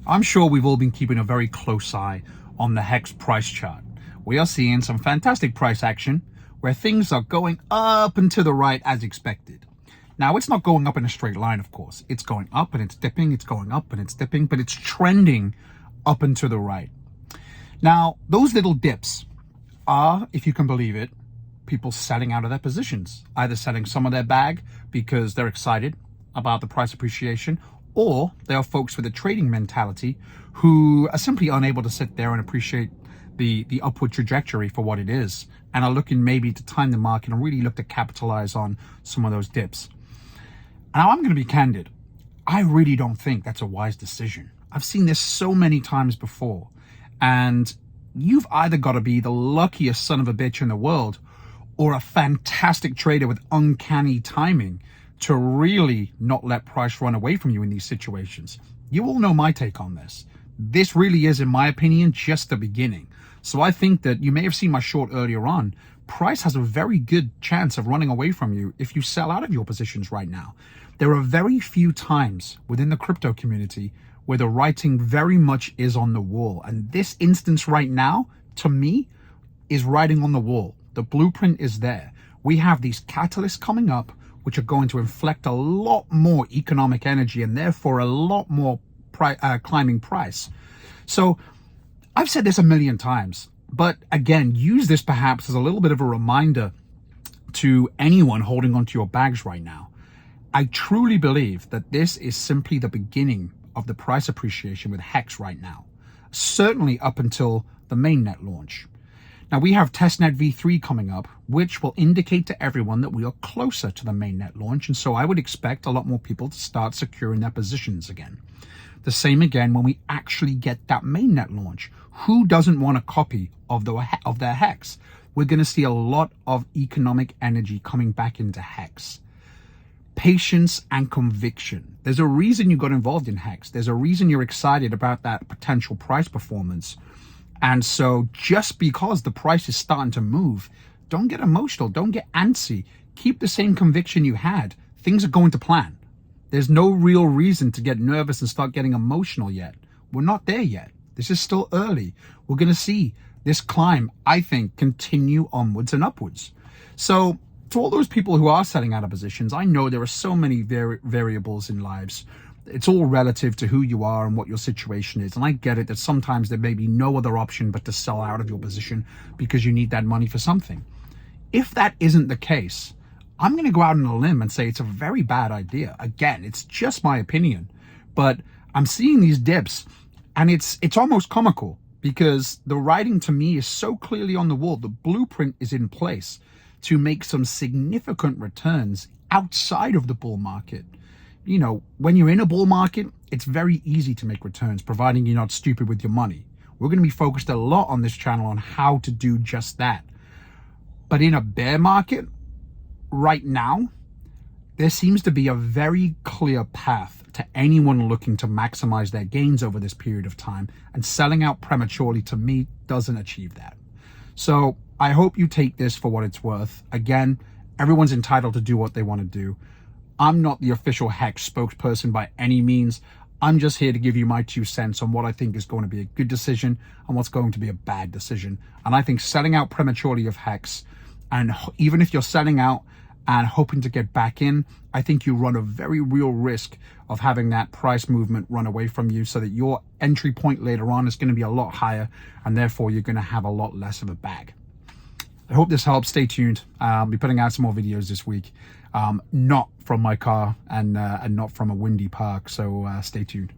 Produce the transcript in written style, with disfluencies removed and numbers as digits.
I'm sure we've all been keeping a very close eye on the HEX price chart. We are seeing some fantastic price action where things are going up and to the right as expected. Now, it's not going up in a straight line, of course. It's going up and it's dipping, it's going up and it's dipping, but it's trending up and to the right. Now, those little dips are, if you can believe it, people selling out of their positions, either selling some of their bag because they're excited about the price appreciation, or there are folks with a trading mentality who are simply unable to sit there and appreciate the upward trajectory for what it is, and are looking maybe to time the market and really look to capitalize on some of those dips. Now, I'm going to be candid. I really don't think that's a wise decision. I've seen this so many times before, and you've either got to be the luckiest son of a bitch in the world or a fantastic trader with uncanny timing to really not let price run away from you in these situations. You all know my take on this. This really is, in my opinion, just the beginning. So I think that you may have seen my short earlier on. Price has a very good chance of running away from you if you sell out of your positions right now. There are very few times within the crypto community where the writing very much is on the wall. And this instance right now, to me, is writing on the wall. The blueprint is there. We have these catalysts coming up, which are going to inflect a lot more economic energy and therefore a lot more climbing price. So I've said this a million times, but again, use this perhaps as a little bit of a reminder to anyone holding onto your bags right now. I truly believe that this is simply the beginning of the price appreciation with HEX right now, certainly up until the mainnet launch. Now, we have testnet v3 coming up, which will indicate to everyone that we are closer to the mainnet launch. And so I would expect a lot more people to start securing their positions again. The same again when we actually get that mainnet launch. Who doesn't want a copy of their HEX? We're going to see a lot of economic energy coming back into HEX. Patience and conviction. There's a reason you got involved in HEX. There's a reason you're excited about that potential price performance. And so just because the price is starting to move, don't get emotional, don't get antsy. Keep the same conviction you had. Things are going to plan. There's no real reason to get nervous and start getting emotional yet. We're not there yet. This is still early. We're going to see this climb, I think, continue onwards and upwards. So to all those people who are selling out of positions, I know there are so many variables in lives. It's all relative to who you are and what your situation is. And I get it that sometimes there may be no other option but to sell out of your position because you need that money for something. If that isn't the case, I'm going to go out on a limb and say it's a very bad idea. Again, it's just my opinion, but I'm seeing these dips and it's almost comical because the writing to me is so clearly on the wall. The blueprint is in place to make some significant returns outside of the bull market. You know, when you're in a bull market, it's very easy to make returns, providing you're not stupid with your money. We're going to be focused a lot on this channel on how to do just that. But in a bear market, right now, there seems to be a very clear path to anyone looking to maximize their gains over this period of time, and selling out prematurely, to me, doesn't achieve that. So I hope you take this for what it's worth. Again, everyone's entitled to do what they want to do. I'm not the official HEX spokesperson by any means. I'm just here to give you my 2 cents on what I think is going to be a good decision and what's going to be a bad decision. And I think selling out prematurely of HEX, and even if you're selling out and hoping to get back in, I think you run a very real risk of having that price movement run away from you, so that your entry point later on is going to be a lot higher, and therefore you're going to have a lot less of a bag. I hope this helps. Stay tuned. I'll be putting out some more videos this week. Not from my car and not from a windy park. So stay tuned.